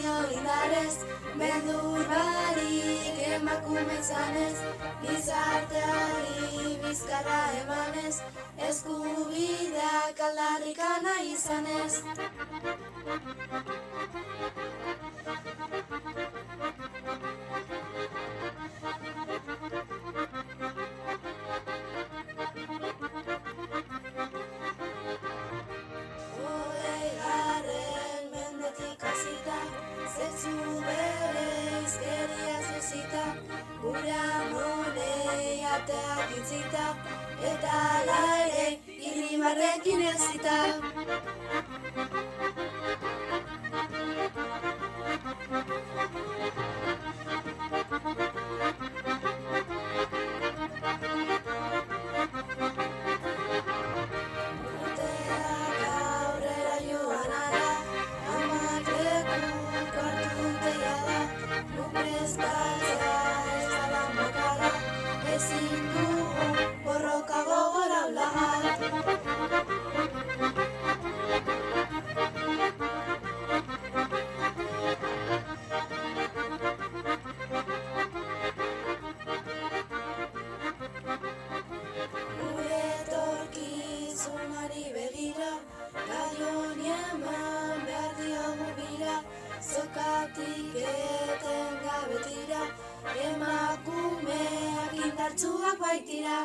dio indarrez, beldur barik emakume izanez, gizarteari bizkarra emanez, eskubideak aldarrikana izanez. Sexu bereizkeriaz bezita, gure amonei ateak itzita, eta ala ere irribarrekin ezita. Urteak aurrera joan ara, amak lekuko hartu deiala, guk prestatzea ez dala makala, ezin dugu borroka gogor aulaga. Gure etorkizunari begira, gai honi eman behar diogu bira, zokatik etengabe tira, emakumeak indartsuak baitira.